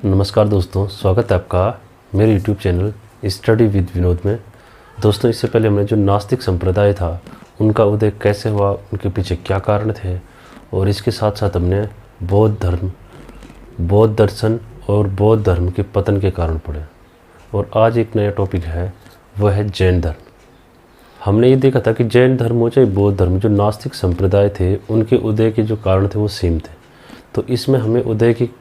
नमस्कार दोस्तों, स्वागत है आपका मेरे YouTube channel study with Vinod में। दोस्तों, इससे पहले हमने जो नास्तिक संप्रदाय था उनका उदय कैसे हुआ, उनके पीछे क्या कारण थे, और इसके साथ साथ हमने बौद्ध धर्म, बौद्ध दर्शन और बौद्ध धर्म के पतन के कारण पढ़े। और आज एक नया टॉपिक है, वह है जैन धर्म। हमने ये देखा था कि जैन धर्म हो चाहे बौद्ध धर्म, जो नास्तिक संप्रदाय थे उनके उदय के जो कारण थे वो सेम थे। तो इसमें हमें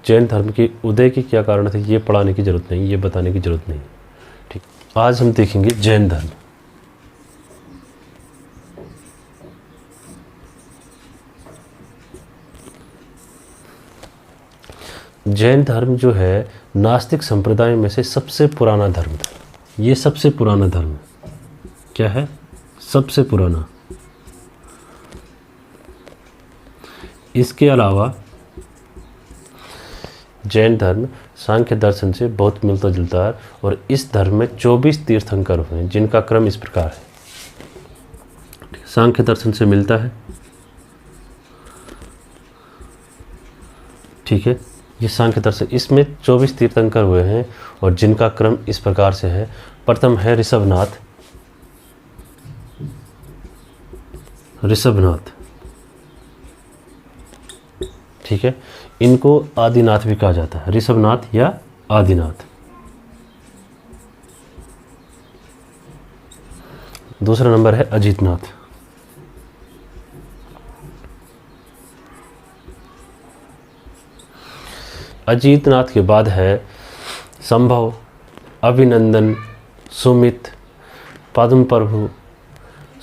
जैन धर्म के उदय के क्या कारण थे ये पढ़ाने की ज़रूरत नहीं, ये बताने की ज़रूरत नहीं। ठीक, आज हम देखेंगे जैन धर्म। जैन धर्म जो है नास्तिक संप्रदाय में से सबसे पुराना धर्म था। ये सबसे पुराना धर्म है। क्या है? सबसे पुराना। इसके अलावा जैन धर्म सांख्य दर्शन से बहुत मिलता जुलता है, और इस धर्म में 24 तीर्थंकर हुए हैं, जिनका क्रम इस प्रकार है। सांख्य दर्शन से मिलता है, ठीक है। ये सांख्य दर्शन, इसमें 24 तीर्थंकर हुए हैं और जिनका क्रम इस प्रकार से है। प्रथम है ऋषभनाथ। ऋषभनाथ, ठीक है। इनको आदिनाथ भी कहा जाता है, ऋषभनाथ या आदिनाथ। दूसरा नंबर है अजितनाथ। अजितनाथ के बाद है संभव, अभिनंदन, सुमित, पद्म प्रभु,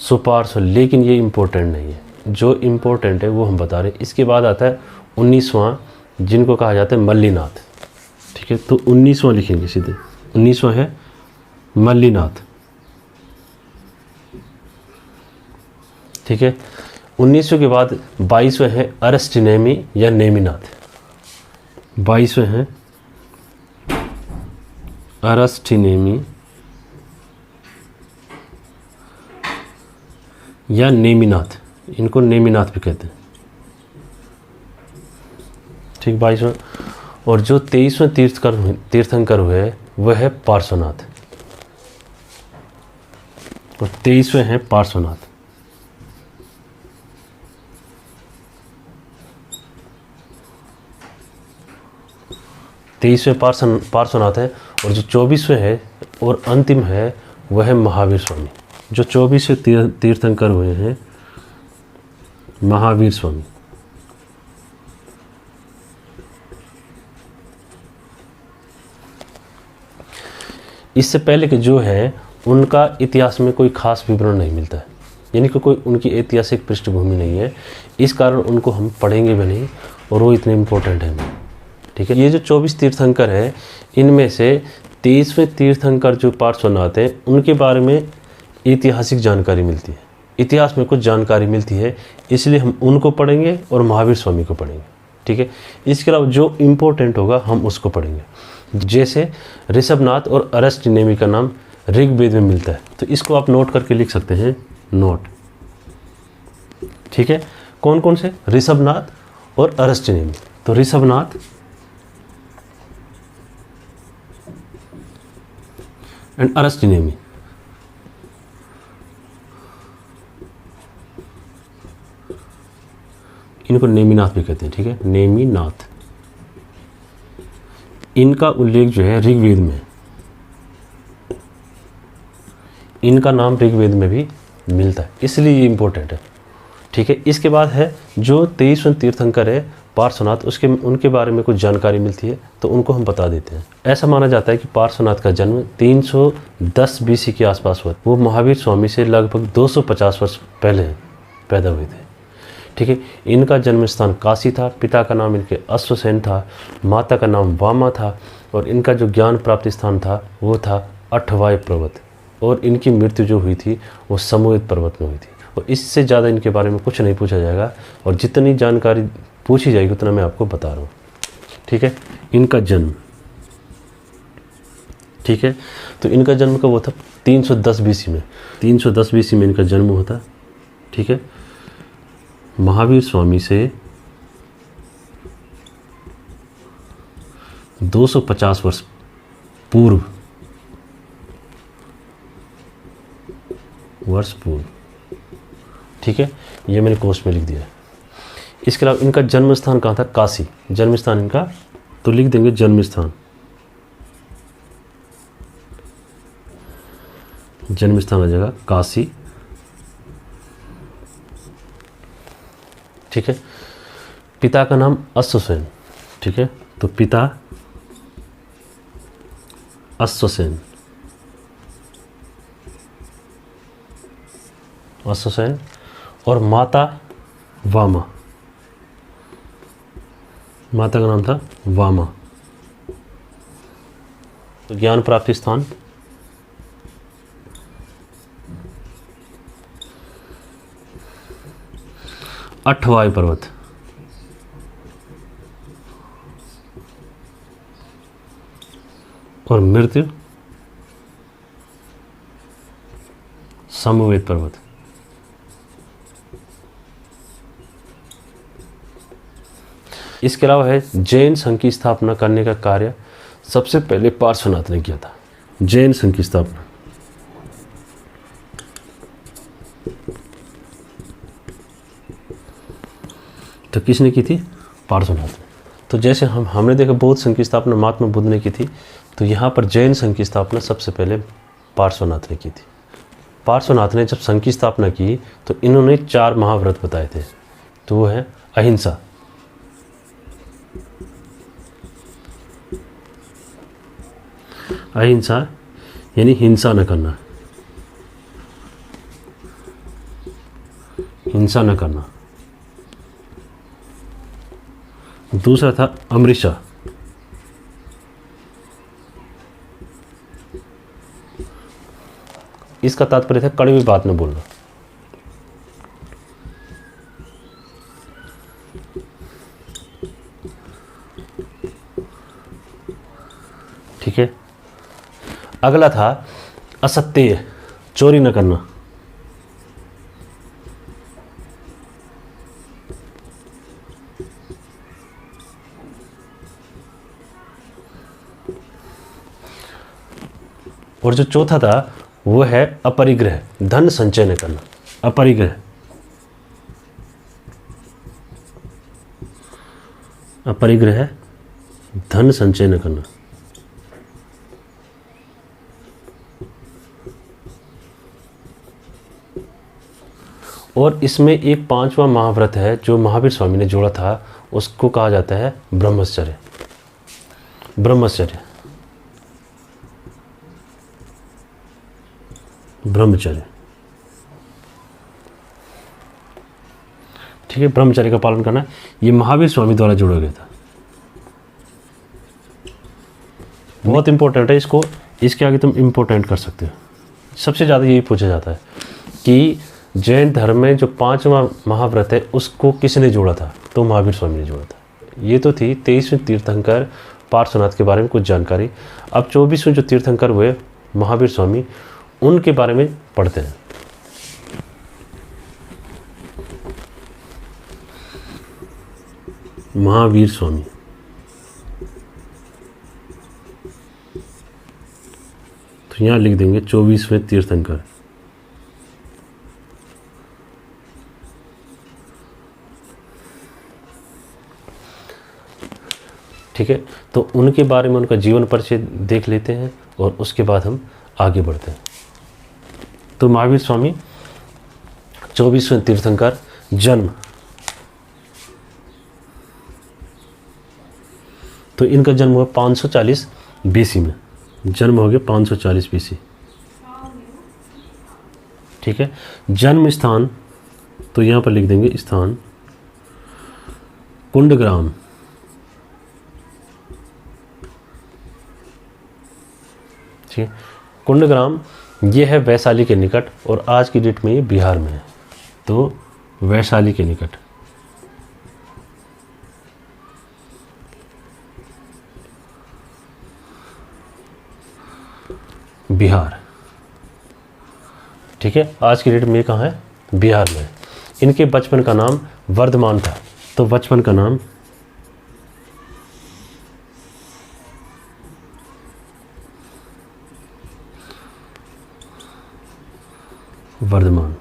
सुपार्श्व। लेकिन ये इम्पोर्टेंट नहीं है, जो इम्पोर्टेंट है वो हम बता रहे हैं। इसके बाद आता है 19वां, जिनको कहा जाता है मल्लीनाथ, ठीक है। तो 19वां लिखेंगे सीधे। 19वां है मल्लीनाथ, ठीक है। 19वें के बाद 22वें है अरस्टिनेमी या नेमिनाथ। 22वें हैं अरस्टिनेमी या नेमिनाथ, इनको नेमिनाथ भी कहते हैं, ठीक। 22वें। और जो 23वें तीर्थंकर हुए वह है पार्श्वनाथ, और 23वें हैं पार्श्वनाथ। पार्श्वनाथ है। और जो 24वें है और अंतिम है वह है महावीर स्वामी। जो 24वें तीर्थंकर हुए हैं महावीर स्वामी। इससे पहले के जो है उनका इतिहास में कोई खास विवरण नहीं मिलता है, यानी कि कोई उनकी ऐतिहासिक पृष्ठभूमि नहीं है। इस कारण उनको हम पढ़ेंगे भी नहीं, और वो इतने इम्पोर्टेंट है नहीं, ठीक है। ये जो 24 तीर्थंकर हैं, इनमें से 23वें तीर्थंकर जो पार्श्वनाथ हैं उनके बारे में ऐतिहासिक जानकारी मिलती है, इतिहास में कुछ जानकारी मिलती है, इसलिए हम उनको पढ़ेंगे और महावीर स्वामी को पढ़ेंगे, ठीक है। इसके अलावा जो इम्पोर्टेंट होगा हम उसको पढ़ेंगे। जैसे ऋषभनाथ और अरस्टिनेमी का नाम ऋग्वेद में मिलता है, तो इसको आप नोट करके लिख सकते हैं, नोट, ठीक है। कौन कौन से? ऋषभनाथ और अरस्टिनेमी। तो ऋषभनाथ एंड अरस्टिनेमी, इनको नेमिनाथ भी कहते हैं, ठीक है, नेमिनाथ। इनका उल्लेख जो है ऋग्वेद में, इनका नाम ऋग्वेद में भी मिलता है, इसलिए ये इंपॉर्टेंट है, ठीक है। इसके बाद है जो 23वें तीर्थंकर है पार्श्वनाथ, उनके बारे में कुछ जानकारी मिलती है, तो उनको हम बता देते हैं। ऐसा माना जाता है कि पार्श्वनाथ का जन्म 310 BC के आसपास हुआ। वो महावीर स्वामी से लगभग 250 वर्ष पहले पैदा हुए थे, ठीक है। इनका जन्म स्थान काशी था। पिता का नाम इनके अश्वसेन था, माता का नाम वामा था, और इनका जो ज्ञान प्राप्ति स्थान था वो था अठवाय पर्वत, और इनकी मृत्यु जो हुई थी वो समोहित पर्वत में हुई थी। और इससे ज़्यादा इनके बारे में कुछ नहीं पूछा जाएगा, और जितनी जानकारी पूछी जाएगी उतना मैं आपको बता रहा हूँ, ठीक है। इनका जन्म, ठीक है, तो इनका जन्म कब हुआ था? 310 BC में। 310 BC में इनका जन्म हुआ था, ठीक है। महावीर स्वामी से 250 वर्ष पूर्व, ठीक है, ये मैंने कोष्ठ में लिख दिया है। इसके अलावा इनका जन्म स्थान कहाँ था? काशी, जन्म स्थान इनका, तो लिख देंगे जन्म स्थान, जन्म स्थान आ जाएगा काशी, ठीक है। पिता का नाम अश्वसेन, ठीक है, तो पिता अश्वसेन, अश्वसेन, और माता वामा, माता का नाम था वामा। तो ज्ञान प्राप्ति स्थान अठवायु पर्वत, और मृत्यु सामवेद पर्वत। इसके अलावा है जैन संघ की स्थापना करने का कार्य सबसे पहले पार्श्वनाथ ने किया था। जैन संघ की स्थापना तो किसने की थी? पार्श्वनाथ ने। तो जैसे हमने देखा बौद्ध संघ की स्थापना महात्मा बुद्ध ने की थी, तो यहाँ पर जैन संघ की स्थापना सबसे पहले पार्श्वनाथ ने की थी। पार्श्वनाथ ने जब संघ की स्थापना की तो इन्होंने 4 महाव्रत बताए थे, तो वो है अहिंसा, अहिंसा यानी हिंसा न करना, हिंसा न करना। दूसरा था अमृषा, इसका तात्पर्य था कड़वी बात न बोलना। ठीक है। अगला था असत्य, चोरी न करना। और जो चौथा था वो है अपरिग्रह, धन संचय न करना। अपरिग्रह, अपरिग्रह धन संचय न करना। और इसमें एक 5वां महाव्रत है जो महावीर स्वामी ने जोड़ा था, उसको कहा जाता है ब्रह्मचर्य। ब्रह्मचर्य, ब्रह्मचर्य, ठीक है। ब्रह्मचर्य का पालन करना, ये महावीर स्वामी द्वारा जोड़ा गया था। बहुत इंपॉर्टेंट है, इसको इसके आगे तुम इंपॉर्टेंट कर सकते हो। सबसे ज़्यादा यही पूछा जाता है कि जैन धर्म में जो 5वां महाव्रत है उसको किसने जोड़ा था, तो महावीर स्वामी ने जोड़ा था। ये तो थी 23वें तीर्थंकर पार्श्वनाथ के बारे में कुछ जानकारी। अब 24वें जो तीर्थंकर हुए महावीर स्वामी, उनके बारे में पढ़ते हैं। महावीर स्वामी, तो यहां लिख देंगे 24वें तीर्थंकर। ठीक है, तो उनके बारे में उनका जीवन परिचय देख लेते हैं और उसके बाद हम आगे बढ़ते हैं। तो महावीर स्वामी 24वें तीर्थंकर, जन्म, तो इनका जन्म हुआ 540 BC में। जन्म हो गया 540 BC। ठीक है। जन्म स्थान, तो यहां पर लिख देंगे स्थान कुंडग्राम। ठीक है, कुंडग्राम ये है वैशाली के निकट, और आज की डेट में ये बिहार में है। तो वैशाली के निकट, बिहार। ठीक है, आज की डेट में ये कहाँ है? बिहार में। इनके बचपन का नाम वर्धमान था, तो बचपन का नाम वर्धमान।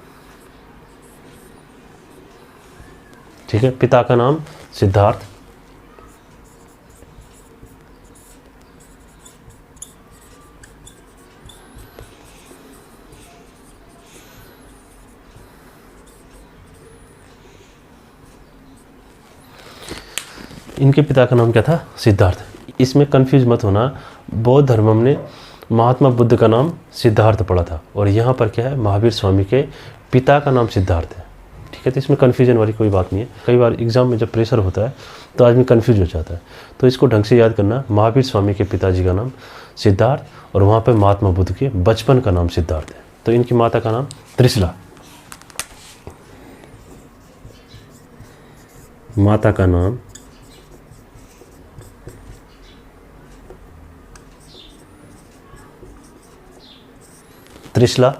ठीक है, पिता का नाम सिद्धार्थ, इनके पिता का नाम क्या था? सिद्धार्थ। इसमें कंफ्यूज मत होना, बौद्ध धर्म ने महात्मा बुद्ध का नाम सिद्धार्थ पढ़ा था और यहाँ पर क्या है, महावीर स्वामी के पिता का नाम सिद्धार्थ है। ठीक है, तो इसमें कन्फ्यूजन वाली कोई बात नहीं है। कई बार एग्जाम में जब प्रेशर होता है तो आदमी कन्फ्यूज हो जाता है, तो इसको ढंग से याद करना। महावीर स्वामी के पिताजी का नाम सिद्धार्थ और वहाँ पर महात्मा बुद्ध के बचपन का नाम सिद्धार्थ है। तो इनकी माता का नाम त्रिशला, माता का नाम त्रिशला,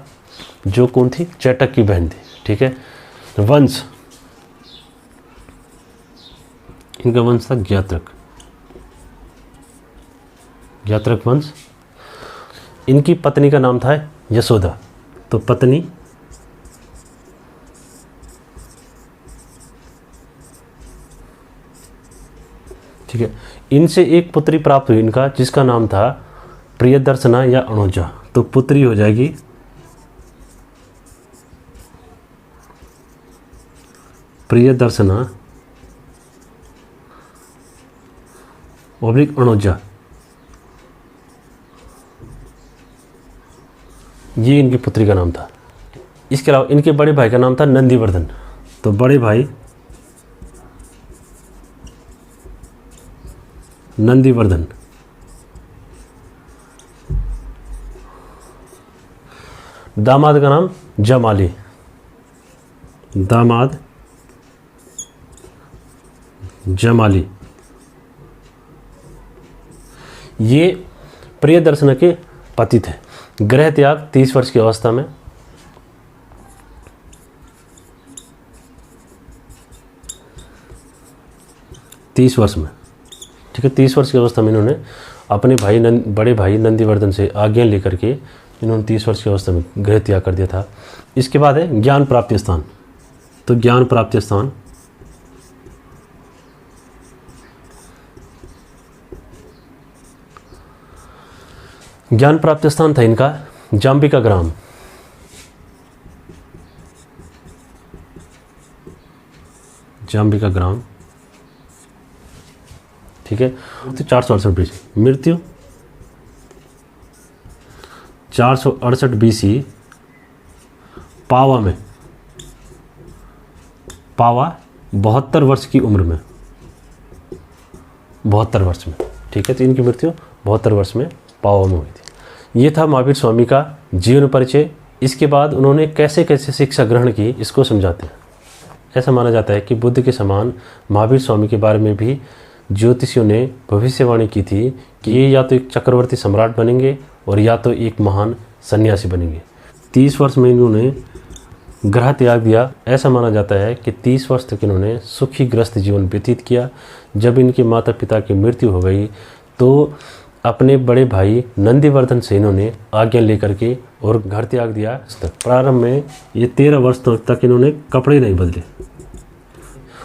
जो कौन थी? चैटक की बहन थी। ठीक है, वंश, इनका वंश था ज्ञात्रक, ज्ञात्रक वंश। इनकी पत्नी का नाम था यशोदा। तो पत्नी ठीक है, इनसे एक पुत्री प्राप्त हुई इनका, जिसका नाम था प्रियदर्शना या अणुजा। तो पुत्री हो जाएगी प्रियदर्शना ऑब्लिक अणुजा। ये इनकी पुत्री का नाम था। इसके अलावा इनके बड़े भाई का नाम था नंदीवर्धन। तो बड़े भाई नंदीवर्धन, दामाद का नाम जमाली, दामाद जमाली। ये प्रियदर्शना के पति थे। गृह त्याग 30 वर्ष की अवस्था में। तीस वर्ष में, ठीक है, 30 वर्ष की अवस्था में इन्होंने अपने भाई बड़े भाई नंदीवर्धन से आज्ञा लेकर के इन्होंने 30 वर्ष की अवस्था में गृह त्याग कर दिया था। इसके बाद है ज्ञान प्राप्ति स्थान। तो ज्ञान प्राप्ति स्थान ज्ञान प्राप्ति स्थान था इनका जाम्बिका ग्राम। जाम्बिका ग्राम, ठीक है। तो 468 BC, मृत्यु 468 BC पावा में। पावा 72 वर्ष की उम्र में, 72 वर्ष में, ठीक है। तो इनकी मृत्यु 72 वर्ष में पावा में हुई थी। ये था महावीर स्वामी का जीवन परिचय। इसके बाद उन्होंने कैसे कैसे शिक्षा ग्रहण की, इसको समझाते हैं। ऐसा माना जाता है कि बुद्ध के समान महावीर स्वामी के बारे में भी ज्योतिषियों ने भविष्यवाणी की थी कि ये या तो एक चक्रवर्ती सम्राट बनेंगे और या तो एक महान सन्यासी बनेंगे। 30 वर्ष में इन्होंने ग्रह त्याग दिया। ऐसा माना जाता है कि 30 वर्ष तक इन्होंने सुखी ग्रस्त जीवन व्यतीत किया। जब इनके माता पिता की मृत्यु हो गई तो अपने बड़े भाई नंदीवर्धन से इन्होंने आज्ञा लेकर के और घर त्याग दिया। प्रारंभ में ये 13 वर्ष तक इन्होंने कपड़े नहीं बदले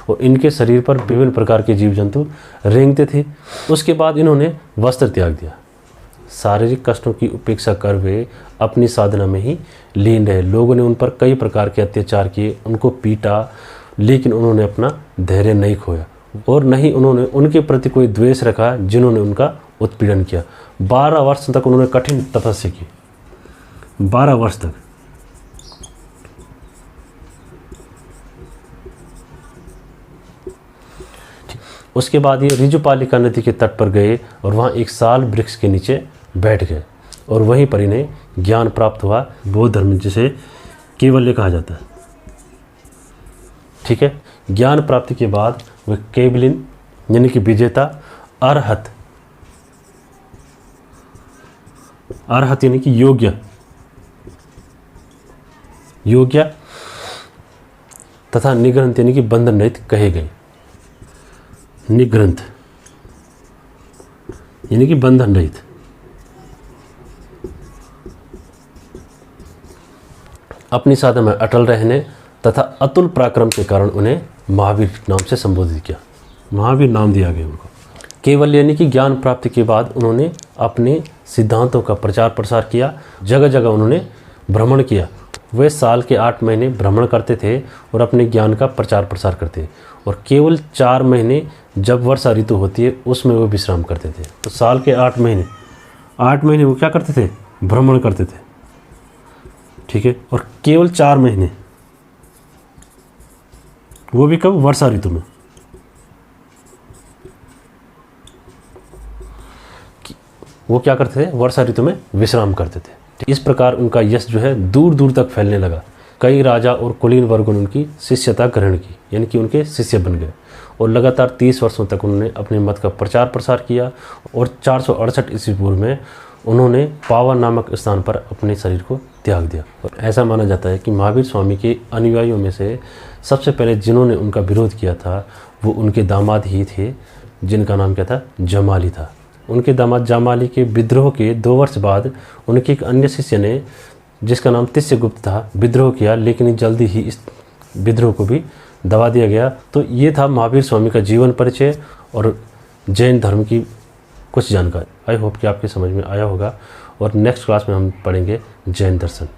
और इनके शरीर पर विभिन्न प्रकार के जीव जंतु रेंगते थे। उसके बाद इन्होंने वस्त्र त्याग दिया। शारीरिक कष्टों की उपेक्षा कर वे अपनी साधना में ही लीन रहे। लोगों ने उन पर कई प्रकार के अत्याचार किए, उनको पीटा, लेकिन उन्होंने अपना धैर्य नहीं खोया और नहीं उन्होंने उनके प्रति कोई द्वेष रखा जिन्होंने उनका उत्पीड़न किया। 12 वर्ष तक उन्होंने कठिन तपस्या की, 12 वर्ष तक। उसके बाद ये रिजुपालिका नदी के तट पर गए और वहाँ एक साल वृक्ष के नीचे बैठ गए और वहीं पर इन्हें ज्ञान प्राप्त हुआ। बौद्ध धर्म जिसे कैवल्य कहा जाता है, ठीक है। ज्ञान प्राप्ति के बाद वे कैवलिन यानी कि विजेता, अरहत, अरहत यानी कि योग्य, योग्य तथा निग्रंथ यानी कि बंधन रहित कहे गए। निग्रंथ यानी कि बंधन रहित। अपनी साधना में अटल रहने तथा अतुल पराक्रम के कारण उन्हें महावीर नाम से संबोधित किया। महावीर नाम दिया गया उनको। केवल यानी कि ज्ञान प्राप्ति के बाद उन्होंने अपने सिद्धांतों का प्रचार प्रसार किया। जगह जगह उन्होंने भ्रमण किया। वे साल के 8 महीने भ्रमण करते थे और अपने ज्ञान का प्रचार प्रसार करते, और केवल 4 महीने जब वर्षा ऋतु होती है उसमें वो विश्राम करते थे। तो साल के 8 महीने वो क्या करते थे? भ्रमण करते थे, ठीक है। और केवल 4 महीने, वो भी कब? वर्षा ऋतु में। वो क्या करते थे? वर्षा ऋतु में विश्राम करते थे। इस प्रकार उनका यश जो है दूर दूर तक फैलने लगा। कई राजा और कुलीन वर्गों ने उनकी शिष्यता ग्रहण की, यानी कि उनके शिष्य बन गए, और लगातार 30 वर्षों तक उन्होंने अपने मत का प्रचार प्रसार किया। और 468 ईस्वी पूर्व में उन्होंने पावा नामक स्थान पर अपने शरीर को त्याग दिया। और ऐसा माना जाता है कि महावीर स्वामी के अनुयायियों में से सबसे पहले जिन्होंने उनका विरोध किया था वो उनके दामाद ही थे, जिनका नाम क्या था? जमाली था। उनके दामाद जामाली के विद्रोह के 2 वर्ष बाद उनके एक अन्य शिष्य ने, जिसका नाम तिस्यगुप्त था, विद्रोह किया, लेकिन जल्दी ही इस विद्रोह को भी दबा दिया गया। तो ये था महावीर स्वामी का जीवन परिचय और जैन धर्म की कुछ जानकारी। आई होप कि आपके समझ में आया होगा, और नेक्स्ट क्लास में हम पढ़ेंगे जैन दर्शन।